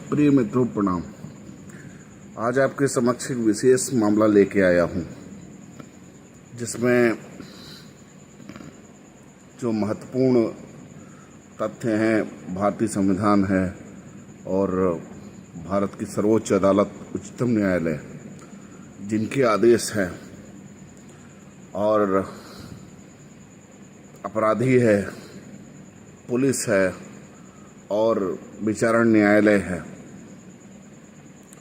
प्रिय मित्रों प्रणाम। आज आपके समक्ष एक विशेष मामला लेके आया हूँ, जिसमें जो महत्वपूर्ण तथ्य हैं, भारतीय संविधान है और भारत की सर्वोच्च अदालत उच्चतम न्यायालय, जिनके आदेश हैं और अपराधी है, पुलिस है और विचारण न्यायालय है।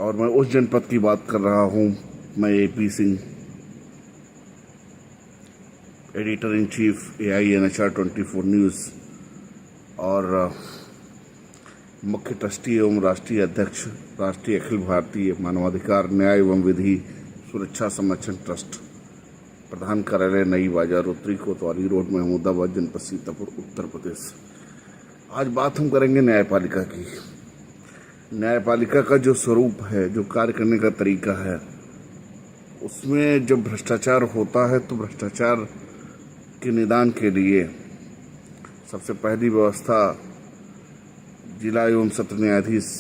और मैं उस जनपद की बात कर रहा हूँ। मैं AP Singh, editor in chief AINHR 24 news और मुख्य ट्रस्टी एवं राष्ट्रीय अध्यक्ष राष्ट्रीय अखिल भारतीय मानवाधिकार न्याय एवं विधि सुरक्षा संरक्षण ट्रस्ट, प्रधान कार्यालय नई बाजार, उत्तरी कोतवाली रोड, महमूदाबाद, जनपद सीतापुर, उत्तर प्रदेश। आज बात हम करेंगे न्यायपालिका की। न्यायपालिका का जो स्वरूप है, जो कार्य करने का तरीका है, उसमें जब भ्रष्टाचार होता है तो भ्रष्टाचार के निदान के लिए सबसे पहली व्यवस्था जिला एवं सत्र न्यायाधीश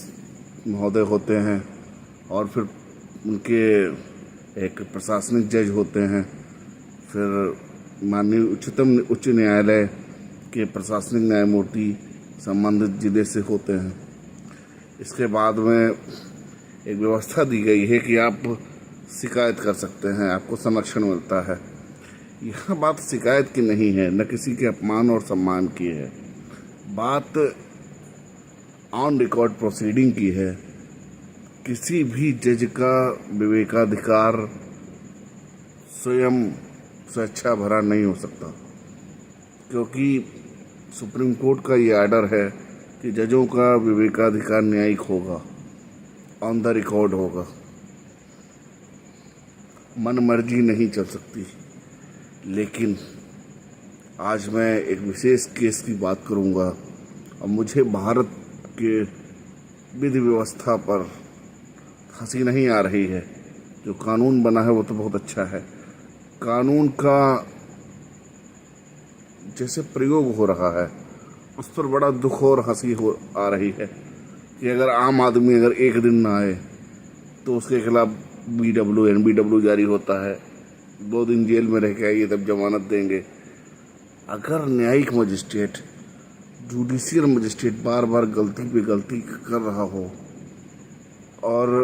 महोदय होते हैं और फिर उनके एक प्रशासनिक जज होते हैं, फिर माननीय उच्च न्यायालय के प्रशासनिक न्यायमूर्ति संबंधित जिले से होते हैं। इसके बाद में एक व्यवस्था दी गई है कि आप शिकायत कर सकते हैं, आपको संरक्षण मिलता है। यह बात शिकायत की नहीं है, न किसी के अपमान और सम्मान की है, बात ऑन रिकॉर्ड प्रोसीडिंग की है। किसी भी जज का विवेकाधिकार स्वयं स्वेच्छा भरा नहीं हो सकता, क्योंकि सुप्रीम कोर्ट का ये आर्डर है कि जजों का विवेकाधिकार न्यायिक होगा, ऑन द रिकॉर्ड होगा, मन मर्जी नहीं चल सकती। लेकिन आज मैं एक विशेष केस की बात करूंगा और मुझे भारत के विधि व्यवस्था पर हंसी नहीं आ रही है। जो कानून बना है वो तो बहुत अच्छा है, कानून का जैसे प्रयोग हो रहा है उस पर बड़ा दुख और हंसी आ रही है कि अगर आम आदमी अगर एक दिन ना आए तो उसके खिलाफ BW NBW जारी होता है, 2 दिन जेल में रह के आइए तब जमानत देंगे। अगर न्यायिक मजिस्ट्रेट, जुडिशियल मजिस्ट्रेट बार बार गलती पे गलती कर रहा हो और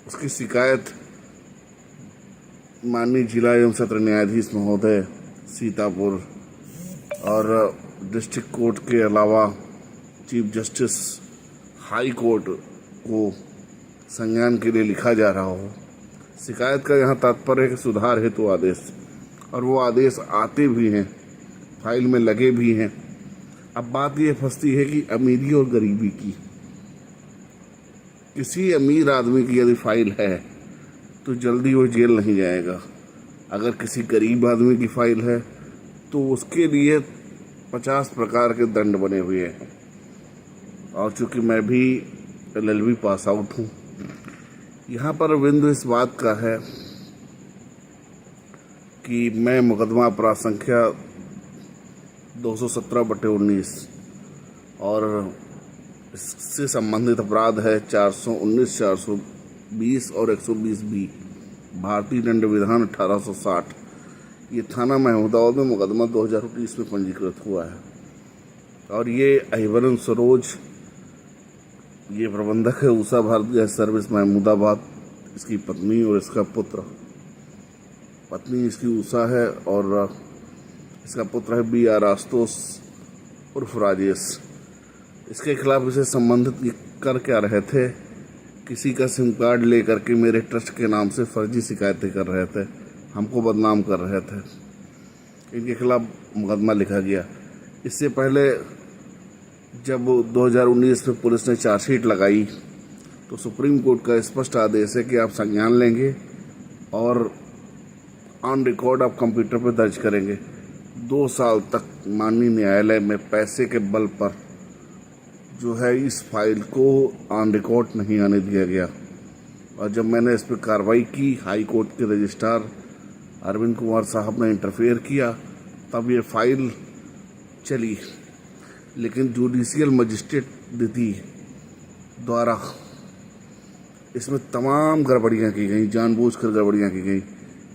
उसकी शिकायत माननीय जिला एवं सत्र न्यायाधीश महोदय सीतापुर और डिस्ट्रिक्ट कोर्ट के अलावा चीफ जस्टिस हाई कोर्ट को संज्ञान के लिए लिखा जा रहा हो। शिकायत का यहाँ तात्पर्य है कि सुधार हेतु आदेश, और वो आदेश आते भी हैं, फाइल में लगे भी हैं। अब बात ये फंसती है कि अमीरी और गरीबी की। किसी अमीर आदमी की यदि फाइल है तो जल्दी वो जेल नहीं जाएगा। अगर किसी गरीब आदमी की फाइल है तो उसके लिए 50 प्रकार के दंड बने हुए हैं। और चूंकि मैं भी LLB पास आउट हूँ, यहाँ पर बिंदु इस बात का है कि मैं मुकदमा अपराध संख्या 217/19 और इससे संबंधित अपराध है 419, 420 और 120B, भारतीय दंड विधान 1860। ये थाना महमूदाबाद में मुकदमा 2019 में पंजीकृत हुआ है। और ये अहिवरन सरोज, ये प्रबंधक है उषा भारत गैस सर्विस महमूदाबाद, इसकी पत्नी और इसका पुत्र। पत्नी इसकी उषा है और इसका पुत्र है BR आशुतोष उर्फ राजेश। इसके खिलाफ इसे संबंधित कर क्या रहे थे, किसी का सिम कार्ड ले करके मेरे ट्रस्ट के नाम से फर्जी शिकायतें कर रहे थे, हमको बदनाम कर रहे थे। इनके खिलाफ मुकदमा लिखा गया। इससे पहले जब 2019 में पुलिस ने चार्जशीट लगाई तो सुप्रीम कोर्ट का स्पष्ट आदेश है कि आप संज्ञान लेंगे और ऑन रिकॉर्ड आप कंप्यूटर पर दर्ज करेंगे। 2 साल तक माननीय न्यायालय में पैसे के बल पर जो है इस फाइल को ऑन रिकॉर्ड नहीं आने दिया गया। और जब मैंने इस पर कार्रवाई की, हाई कोर्ट के रजिस्ट्रार अरविंद कुमार साहब ने इंटरफेयर किया, तब ये फाइल चली। लेकिन जुडिशियल मजिस्ट्रेट द्वितीय द्वारा इसमें तमाम गड़बड़ियाँ की गई, जानबूझकर गड़बड़ियाँ की गई।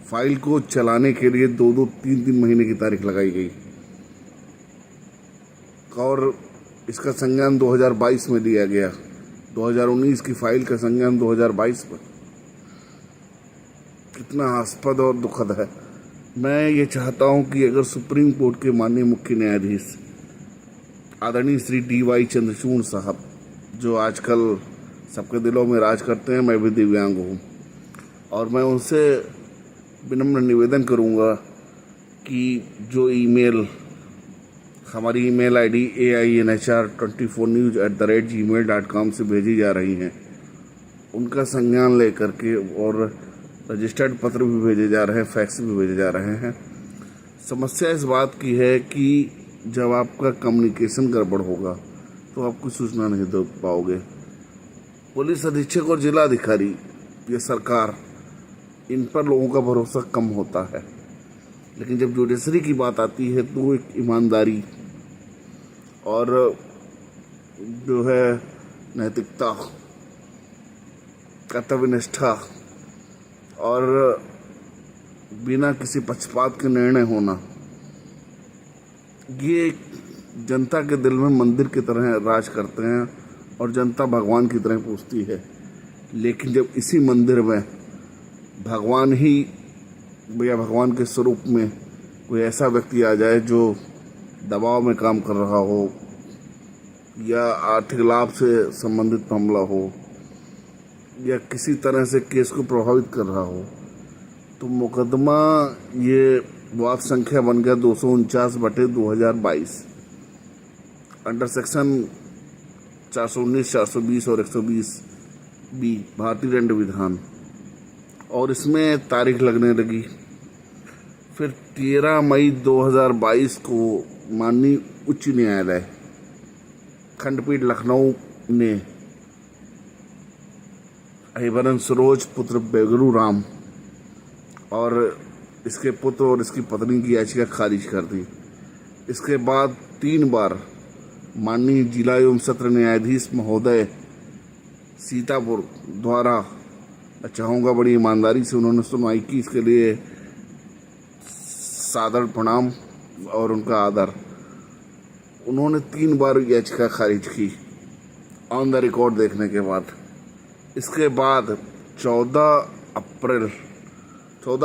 फाइल को चलाने के लिए 2-2, 3-3 महीने की तारीख लगाई गई और इसका संज्ञान 2022 में लिया गया। 2019 की फाइल का संज्ञान 2022 में। कितना हास्यास्पद और दुखद है। मैं ये चाहता हूँ कि अगर सुप्रीम कोर्ट के माननीय मुख्य न्यायाधीश आदरणीय श्री DY चंद्रचूड़ साहब, जो आजकल सबके दिलों में राज करते हैं, मैं भी दिव्यांग हूँ, और मैं उनसे विनम्र निवेदन करूँगा कि जो ईमेल हमारी ईमेल ID AINHR24news@gmail.com से भेजी जा रही हैं, उनका संज्ञान लेकर के, और रजिस्टर्ड पत्र भी भेजे जा रहे हैं, फैक्स भी भेजे जा रहे हैं। समस्या इस बात की है कि जब आपका कम्युनिकेशन गड़बड़ होगा तो आप कुछ सूचना नहीं दे पाओगे। पुलिस अधीक्षक और जिला अधिकारी, ये सरकार, इन पर लोगों का भरोसा कम होता है, लेकिन जब जुडिशरी की बात आती है तो एक ईमानदारी और जो है नैतिकता, कर्तव्यनिष्ठा और बिना किसी पक्षपात के निर्णय होना, ये जनता के दिल में मंदिर की तरह राज करते हैं और जनता भगवान की तरह पूजती है। लेकिन जब इसी मंदिर में भगवान ही या भगवान के स्वरूप में कोई ऐसा व्यक्ति आ जाए जो दबाव में काम कर रहा हो या आर्थिक लाभ से संबंधित मामला हो या किसी तरह से केस को प्रभावित कर रहा हो, तो मुकदमा ये वाद संख्या बन गया 249/2022 अंडर सेक्शन 419, 420 और 120B भारतीय दंड विधान, और इसमें तारीख लगने लगी। फिर 13 मई 2022 को माननीय उच्च न्यायालय खंडपीठ लखनऊ ने हरिवरन सरोज पुत्र बेगरू राम और इसके पुत्र और इसकी पत्नी की याचिका खारिज कर दी। इसके बाद 3 बार माननीय जिला एवं सत्र न्यायाधीश महोदय सीतापुर द्वारा, चाहूँगा बड़ी ईमानदारी से उन्होंने सुनवाई की, इसके लिए सादर प्रणाम और उनका आदर। उन्होंने 3 बार याचिका खारिज की ऑन द रिकॉर्ड देखने के बाद। इसके बाद 14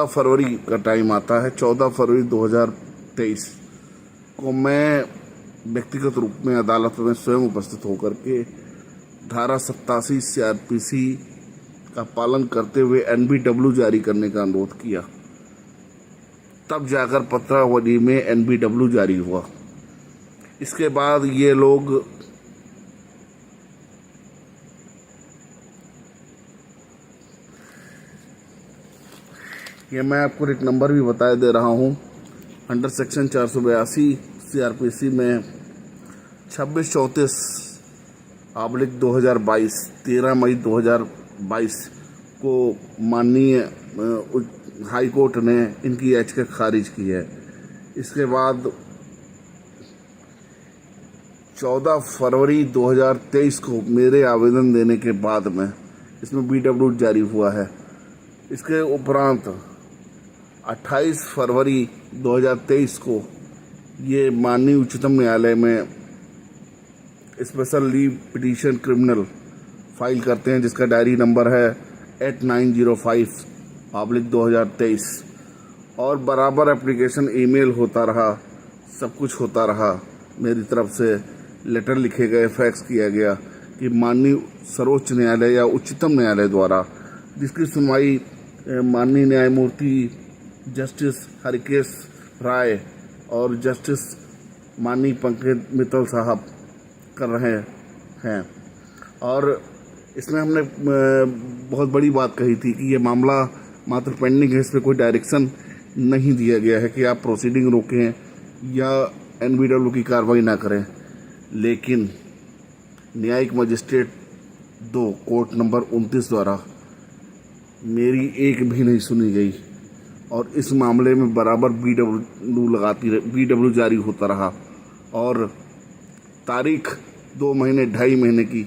फरवरी का टाइम आता है। 14 फरवरी 2023 को मैं व्यक्तिगत रूप में अदालत में स्वयं उपस्थित होकर के धारा 87 CRPC का पालन करते हुए NBW जारी करने का अनुरोध किया। तब जाकर पत्रावली में NBW जारी हुआ। इसके बाद ये लोग मैं आपको एक नंबर भी बता दे रहा हूँ। अंडर सेक्शन 482 CRPC में 2634/2022 13 मई 2022 को माननीय हाई कोर्ट ने इनकी याचिका खारिज की है। इसके बाद 14 फरवरी 2023 को मेरे आवेदन देने के बाद में इसमें BW जारी हुआ है। इसके उपरांत 28 फरवरी 2023 को ये माननीय उच्चतम न्यायालय में special leave petition criminal file करते हैं, जिसका डायरी नंबर है 8905/2023, और बराबर एप्लीकेशन ईमेल होता रहा, सब कुछ होता रहा। मेरी तरफ से लेटर लिखे गए, फैक्स किया गया कि माननीय सर्वोच्च न्यायालय या उच्चतम न्यायालय द्वारा, जिसकी सुनवाई माननीय न्यायमूर्ति जस्टिस हरिकेश राय और जस्टिस माननीय पंकज मित्तल साहब कर रहे हैं। और इसमें हमने बहुत बड़ी बात कही थी कि ये मामला मात्र पेंडिंग है, इस पर कोई डायरेक्शन नहीं दिया गया है कि आप प्रोसीडिंग रोकें या NBW की कार्रवाई ना करें। लेकिन न्यायिक मजिस्ट्रेट 2 कोर्ट नंबर 29 द्वारा मेरी एक भी नहीं सुनी गई और इस मामले में बराबर BW जारी होता रहा, और तारीख 2 महीने 2.5 महीने की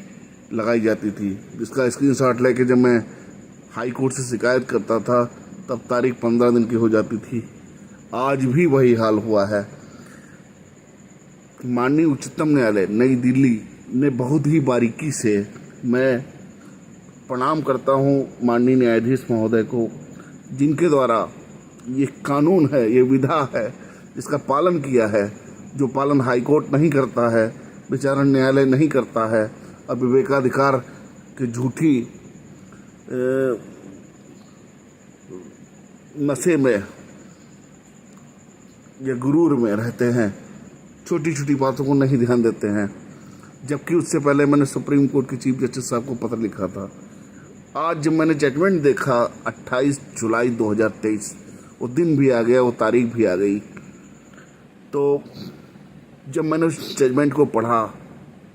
लगाई जाती थी, जिसका स्क्रीनशॉट लेके जब मैं हाई कोर्ट से शिकायत करता था तब तारीख 15 दिन की हो जाती थी। आज भी वही हाल हुआ है। माननीय उच्चतम न्यायालय नई दिल्ली ने बहुत ही बारीकी से, मैं प्रणाम करता हूँ माननीय न्यायाधीश महोदय को, जिनके द्वारा ये कानून है, ये विधा है, जिसका पालन किया है, जो पालन हाई कोर्ट नहीं करता है, विचारण न्यायालय नहीं करता है, और विवेकाधिकार के झूठी नशे में या गुरूर में रहते हैं, छोटी छोटी बातों को नहीं ध्यान देते हैं। जबकि उससे पहले मैंने सुप्रीम कोर्ट के चीफ जस्टिस साहब को पत्र लिखा था। आज जब मैंने जजमेंट देखा 28 जुलाई 2023, वो दिन भी आ गया, वो तारीख भी आ गई, तो जब मैंने उस जजमेंट को पढ़ा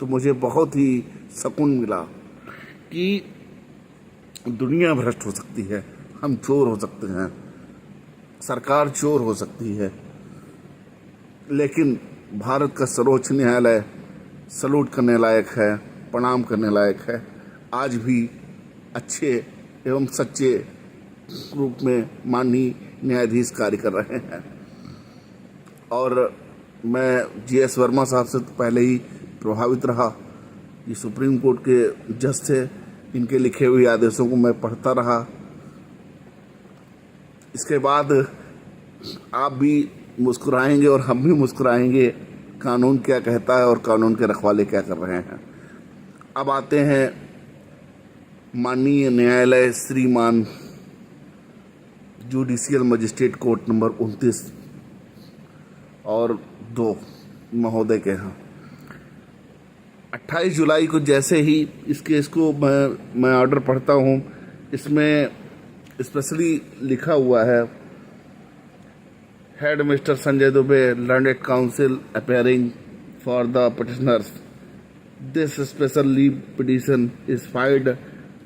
तो मुझे बहुत ही सुकून मिला कि दुनिया भ्रष्ट हो सकती है, हम चोर हो सकते हैं, सरकार चोर हो सकती है, लेकिन भारत का सर्वोच्च न्यायालय सलूट करने लायक है, प्रणाम करने लायक है। आज भी अच्छे एवं सच्चे रूप में माननीय न्यायाधीश कार्य कर रहे हैं। और मैं जीएस वर्मा साहब से तो पहले ही प्रभावित रहा। ये सुप्रीम कोर्ट के जज थे, इनके लिखे हुए आदेशों को मैं पढ़ता रहा। इसके बाद आप भी मुस्कुराएंगे और हम भी मुस्कुराएंगे, कानून क्या कहता है और कानून के रखवाले क्या कर रहे हैं। अब आते हैं माननीय न्यायालय श्रीमान जुडिशियल मजिस्ट्रेट कोर्ट नंबर 29 और 2 महोदय के यहाँ 28 जुलाई को जैसे ही इस केस को मैं ऑर्डर पढ़ता हूँ, इसमें स्पेशली लिखा हुआ है, head mister Sanjay Dubey, learned council appearing for the petitioners, this special leave petition is filed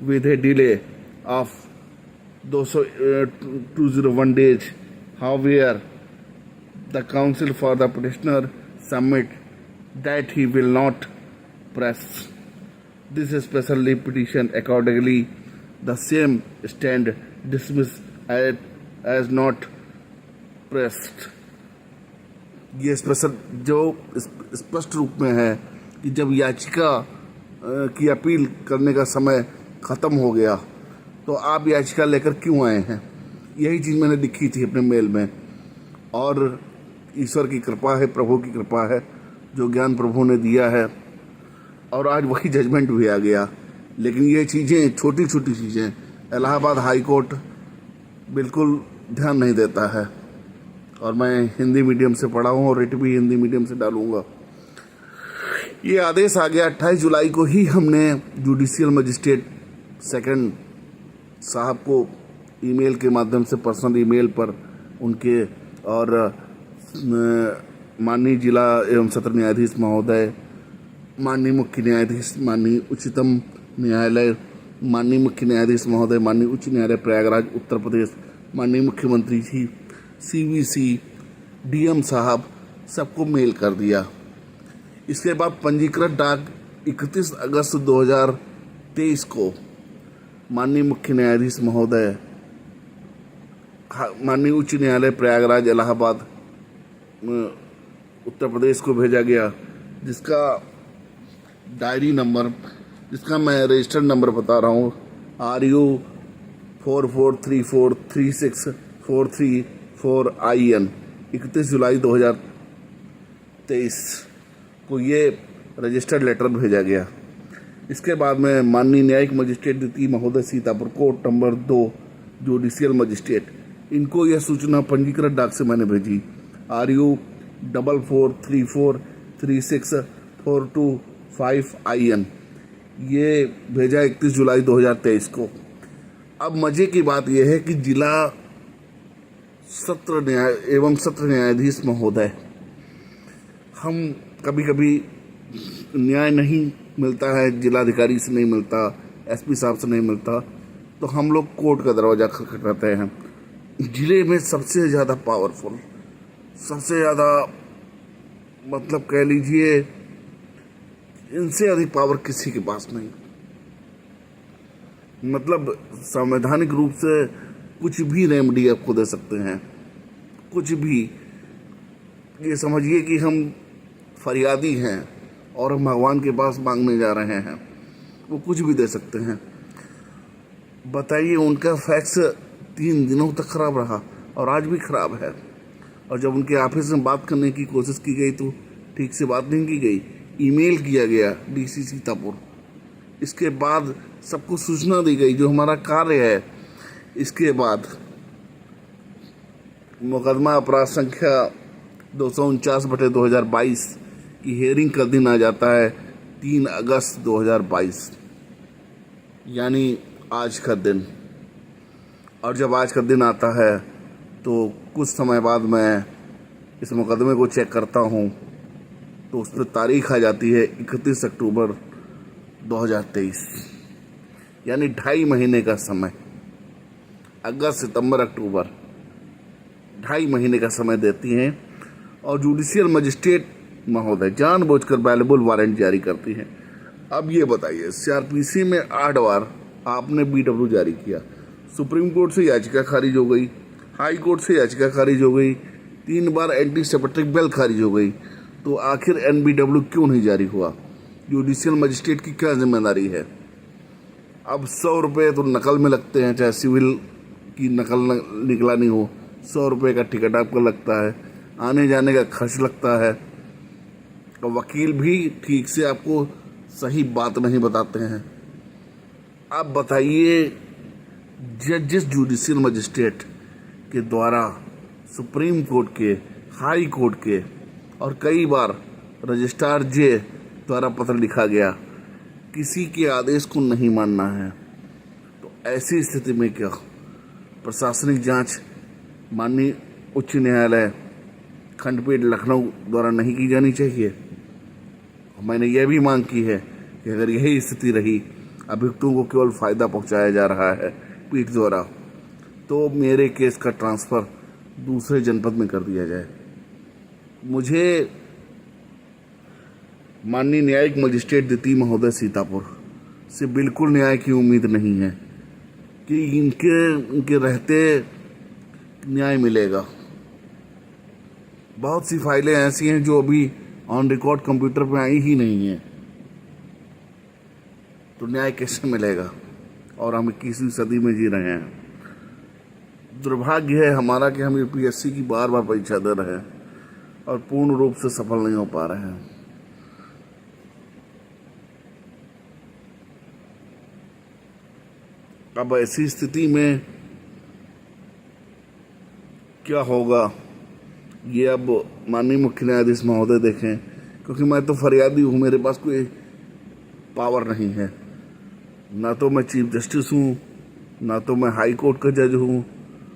with a delay of 201 days. However, the counsel for the petitioner submit that he will not press this special leave petition. Accordingly, the same stand dismissed as not pressed. ये special जो स्पष्ट रूप में है कि जब याचिका की अपील करने का समय ख़त्म हो गया तो आप याचिका लेकर क्यों आए हैं। यही चीज़ मैंने लिखी थी अपने मेल में, और ईश्वर की कृपा है, प्रभु की कृपा है, जो ज्ञान प्रभु ने दिया है, और आज वही जजमेंट भी आ गया। लेकिन ये चीज़ें, छोटी छोटी चीज़ें, इलाहाबाद हाई कोर्ट बिल्कुल ध्यान नहीं देता है। और मैं हिंदी मीडियम से पढ़ा हूँ और रिट भी हिंदी मीडियम से डालूँगा। ये आदेश आ गया 28 जुलाई को ही। हमने जुडिशियल मजिस्ट्रेट सेकंड साहब को ईमेल के माध्यम से, पर्सनल ईमेल पर उनके, और माननीय जिला एवं सत्र न्यायाधीश महोदय, माननीय मुख्य न्यायाधीश, माननीय उच्चतम न्यायालय, माननीय मुख्य न्यायाधीश महोदय, माननीय उच्च न्यायालय प्रयागराज उत्तर प्रदेश, माननीय मुख्यमंत्री जी, सीवीसी, डीएम साहब, सबको मेल कर दिया। इसके बाद पंजीकृत डाक 31 अगस्त 2023 को माननीय मुख्य न्यायाधीश महोदय, माननीय उच्च न्यायालय प्रयागराज इलाहाबाद उत्तर प्रदेश को भेजा गया, जिसका डायरी नंबर, जिसका मैं रजिस्टर्ड नंबर बता रहा हूँ, RU 4434364344IN 31 जुलाई 2023 को ये रजिस्टर्ड लेटर भेजा गया। इसके बाद में माननीय न्यायिक मजिस्ट्रेट द्वितीय महोदय Sitapur court number 2 judicial magistrate, इनको यह सूचना पंजीकृत डाक से मैंने भेजी, RU 4434364255IN, ये भेजा 31 जुलाई 2023 को। अब मजे की बात यह है कि जिला सत्र न्याय एवं सत्र न्यायाधीश महोदय, हम कभी कभी न्याय नहीं मिलता है, जिलाधिकारी से नहीं मिलता, एसपी साहब से नहीं मिलता, तो हम लोग कोर्ट का दरवाज़ा खटखटाते हैं। जिले में सबसे ज़्यादा पावरफुल, सबसे ज़्यादा, मतलब कह लीजिए इनसे अधिक पावर किसी के पास नहीं। मतलब संवैधानिक रूप से कुछ भी रेमेडी आपको दे सकते हैं, कुछ भी। ये समझिए कि हम फरियादी हैं और हम भगवान के पास मांगने जा रहे हैं, वो कुछ भी दे सकते हैं। बताइए, उनका फैक्स 3 दिनों तक खराब रहा और आज भी खराब है। और जब उनके ऑफिस में बात करने की कोशिश की गई तो ठीक से बात नहीं की गई, ईमेल किया गया डीसी सीतापुर। इसके बाद सबको सूचना दी गई जो हमारा कार्य है। इसके बाद मुकदमा अपराध संख्या 249/2022 की हेयरिंग का दिन आ जाता है 3 अगस्त 2022, यानी आज का दिन। और जब आज का दिन आता है तो कुछ समय बाद मैं इस मुकदमे को चेक करता हूँ तो उस पर तारीख आ जाती है 31 अक्टूबर 2023, यानी 2.5 महीने का समय। अगस्त, सितंबर, अक्टूबर, 2.5 महीने का समय देती हैं। और जुडिशियल मजिस्ट्रेट महोदय जानबूझकर वैल्यूएबल वारंट जारी करती हैं। अब ये बताइए, सीआरपीसी में 8 बार आपने बीडब्ल्यू जारी किया, सुप्रीम कोर्ट से याचिका खारिज हो गई, हाई कोर्ट से याचिका खारिज हो गई, 3 बार एंटी सेपेट्रिक बेल खारिज हो गई, तो आखिर एनबीडब्ल्यू क्यों नहीं जारी हुआ? जुडिशियल मजिस्ट्रेट की क्या जिम्मेदारी है? अब 100 रुपये तो नकल में लगते हैं, चाहे सिविल की नकल निकलानी हो, 100 रुपये का टिकट आपका लगता है, आने जाने का खर्च लगता है, और वकील भी ठीक से आपको सही बात नहीं बताते हैं। अब बताइए, जिस जुडिशियल मजिस्ट्रेट के द्वारा सुप्रीम कोर्ट के, हाई कोर्ट के और कई बार रजिस्ट्रार जे द्वारा पत्र लिखा गया, किसी के आदेश को नहीं मानना है, तो ऐसी स्थिति में क्या प्रशासनिक जांच माननीय उच्च न्यायालय खंडपीठ लखनऊ द्वारा नहीं की जानी चाहिए? मैंने यह भी मांग की है कि अगर यही स्थिति रही, अभियुक्तों को केवल फायदा पहुंचाया जा रहा है पीठ द्वारा, तो मेरे केस का ट्रांसफ़र दूसरे जनपद में कर दिया जाए। मुझे माननीय न्यायिक मजिस्ट्रेट द्वितीय महोदय सीतापुर से बिल्कुल न्याय की उम्मीद नहीं है कि इनके रहते न्याय मिलेगा। बहुत सी फाइलें ऐसी हैं जो अभी ऑन रिकॉर्ड कंप्यूटर पे आई ही नहीं है, तो न्याय कैसे मिलेगा? और हम 21वीं सदी में जी रहे हैं। दुर्भाग्य है हमारा कि हम यूपीएससी की बार बार परीक्षा दे रहे हैं और पूर्ण रूप से सफल नहीं हो पा रहे हैं। अब ऐसी स्थिति में क्या होगा, ये अब माननीय मुख्य न्यायाधीश महोदय देखें, क्योंकि मैं तो फरियादी हूँ, मेरे पास कोई पावर नहीं है। ना तो मैं चीफ जस्टिस हूँ, ना तो मैं हाई कोर्ट का जज हूँ,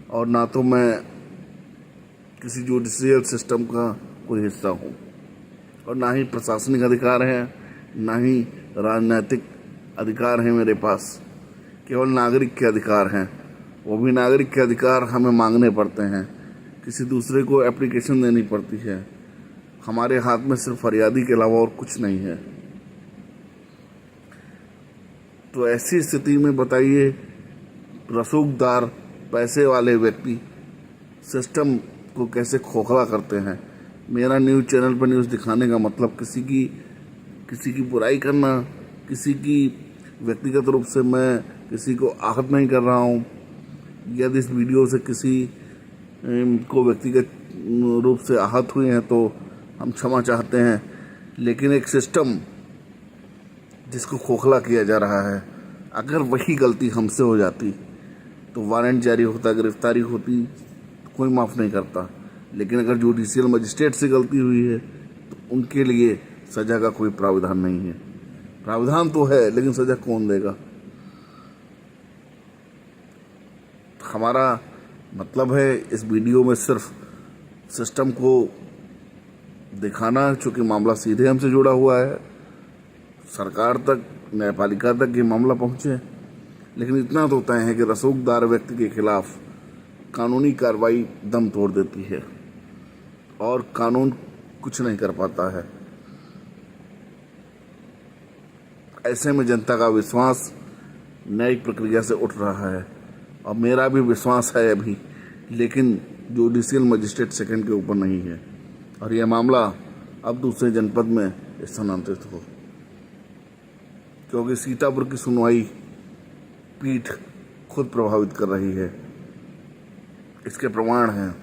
और ना तो मैं किसी जुडिशियल सिस्टम का कोई हिस्सा हूँ, और ना ही प्रशासनिक अधिकार है, ना ही राजनीतिक अधिकार है मेरे पास। केवल नागरिक के अधिकार हैं, वो भी नागरिक के अधिकार हमें मांगने पड़ते हैं, किसी दूसरे को एप्लीकेशन देनी पड़ती है। हमारे हाथ में सिर्फ फरियादी के अलावा और कुछ नहीं है। तो ऐसी स्थिति में बताइए, रसूखदार पैसे वाले व्यक्ति सिस्टम को कैसे खोखला करते हैं? मेरा न्यूज़ चैनल पर न्यूज़ दिखाने का मतलब किसी की बुराई करना, किसी की व्यक्तिगत रूप से मैं किसी को आहत नहीं कर रहा हूँ। यदि इस वीडियो से किसी को व्यक्तिगत रूप से आहत हुए हैं तो हम क्षमा चाहते हैं, लेकिन एक सिस्टम जिसको खोखला किया जा रहा है, अगर वही गलती हमसे हो जाती तो वारंट जारी होता, गिरफ्तारी होती, तो कोई माफ़ नहीं करता। लेकिन अगर जुडिशियल मजिस्ट्रेट से गलती हुई है तो उनके लिए सज़ा का कोई प्रावधान नहीं है। प्रावधान तो है, लेकिन सज़ा कौन देगा? हमारा मतलब है इस वीडियो में सिर्फ सिस्टम को दिखाना, चूँकि मामला सीधे हमसे जुड़ा हुआ है, सरकार तक, न्यायपालिका तक ये मामला पहुँचे। लेकिन इतना तो तय है कि रसूखदार व्यक्ति के खिलाफ कानूनी कार्रवाई दम तोड़ देती है और कानून कुछ नहीं कर पाता है। ऐसे में जनता का विश्वास न्यायिक प्रक्रिया से उठ रहा है और मेरा भी विश्वास है अभी, लेकिन जुडिशियल मजिस्ट्रेट सेकंड के ऊपर नहीं है और यह मामला अब दूसरे जनपद में स्थानांतरित हो, क्योंकि सीतापुर की सुनवाई पीठ खुद प्रभावित कर रही है। इसके प्रमाण हैं।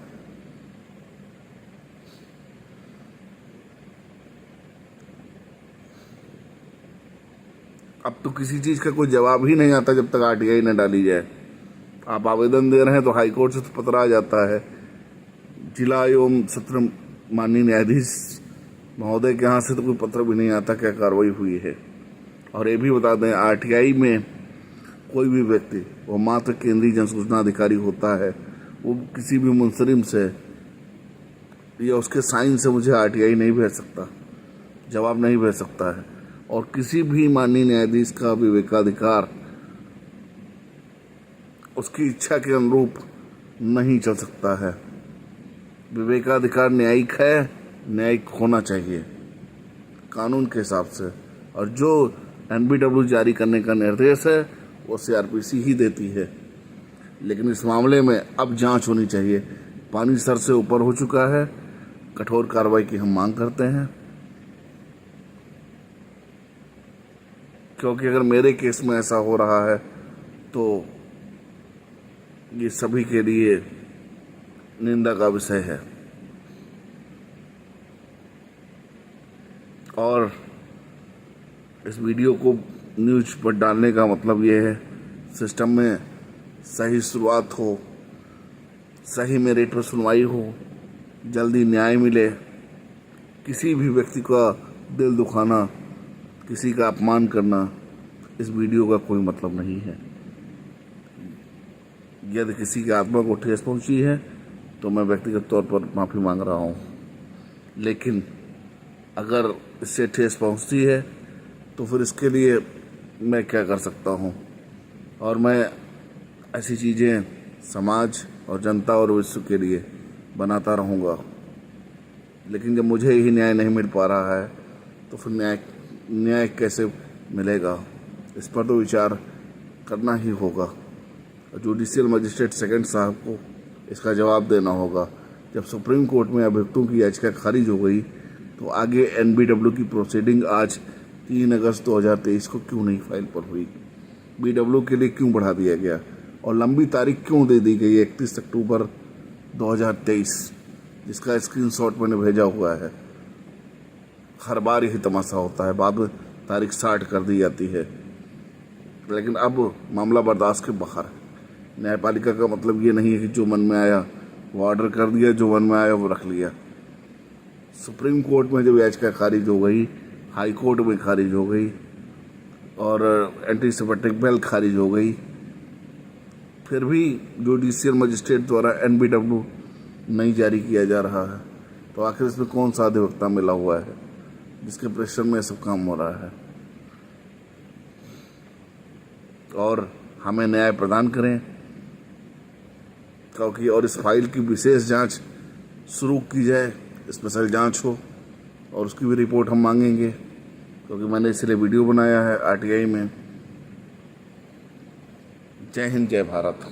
अब तो किसी चीज का कोई जवाब ही नहीं आता जब तक आरटीआई न डाली जाए। आप आवेदन दे रहे हैं तो हाईकोर्ट से तो पत्र आ जाता है, जिला एवं सत्र माननीय न्यायाधीश महोदय के यहाँ से तो कोई पत्र भी नहीं आता क्या कार्रवाई हुई है। और ये भी बता दें, आरटीआई में कोई भी व्यक्ति वो मात्र केंद्रीय जनसूचना अधिकारी होता है, वो किसी भी मुंसलिम से या उसके साइन से मुझे आरटीआई नहीं भेज सकता, जवाब नहीं भेज सकता है। और किसी भी माननीय न्यायाधीश का विवेकाधिकार उसकी इच्छा के अनुरूप नहीं चल सकता है। विवेकाधिकार न्यायिक है, न्यायिक होना चाहिए कानून के हिसाब से, और जो एनबीडब्ल्यू जारी करने का निर्देश है वो सीआरपीसी ही देती है। लेकिन इस मामले में अब जांच होनी चाहिए। पानी सर से ऊपर हो चुका है, कठोर कार्रवाई की हम मांग करते हैं, क्योंकि अगर मेरे केस में ऐसा हो रहा है तो ये सभी के लिए निंदा का विषय है। और इस वीडियो को न्यूज पर डालने का मतलब ये है, सिस्टम में सही शुरुआत हो, सही मेरिट पर सुनवाई हो, जल्दी न्याय मिले। किसी भी व्यक्ति का दिल दुखाना, किसी का अपमान करना इस वीडियो का कोई मतलब नहीं है। यदि किसी की आत्मा को ठेस पहुंची है तो मैं व्यक्तिगत तौर पर माफ़ी मांग रहा हूं, लेकिन अगर इससे ठेस पहुंचती है तो फिर इसके लिए मैं क्या कर सकता हूं। और मैं ऐसी चीज़ें समाज और जनता और विश्व के लिए बनाता रहूंगा। लेकिन जब मुझे ही न्याय नहीं मिल पा रहा है तो फिर न्याय कैसे मिलेगा, इस पर तो विचार करना ही होगा। जुडिशियल मजिस्ट्रेट सेकंड साहब को इसका जवाब देना होगा। जब सुप्रीम कोर्ट में अभियुक्तों की याचिका खारिज हो गई तो आगे एनबीडब्ल्यू की प्रोसीडिंग आज 3 अगस्त 2023 को क्यों नहीं फाइल पर हुई, बीडब्ल्यू के लिए क्यों बढ़ा दिया गया और लंबी तारीख क्यों दे दी गई 31 अक्टूबर 2023, जिसका स्क्रीनशॉट मैंने भेजा हुआ है। हर बार यही तमाशा होता है, बाद में तारीख 60 कर दी जाती है। लेकिन अब मामला बर्दाश्त के बाहर है। न्यायपालिका का मतलब ये नहीं है कि जो मन में आया वो ऑर्डर कर दिया, जो मन में आया वो रख लिया। सुप्रीम कोर्ट में जब याचिका खारिज हो गई, हाई कोर्ट में खारिज हो गई और एंटीसिपेटिक बेल खारिज हो गई, फिर भी जुडिशियल मजिस्ट्रेट द्वारा एनबीडब्ल्यू नहीं जारी किया जा रहा है, तो आखिर इसमें कौन सा अधिवक्ता मिला हुआ है जिसके प्रेशर में सब काम हो रहा है। और हमें न्याय प्रदान करें, क्योंकि और इस फाइल की विशेष जांच शुरू की जाए, स्पेशल जांच हो और उसकी भी रिपोर्ट हम मांगेंगे, क्योंकि मैंने इसलिए वीडियो बनाया है आरटीआई में। जय हिंद, जय भारत।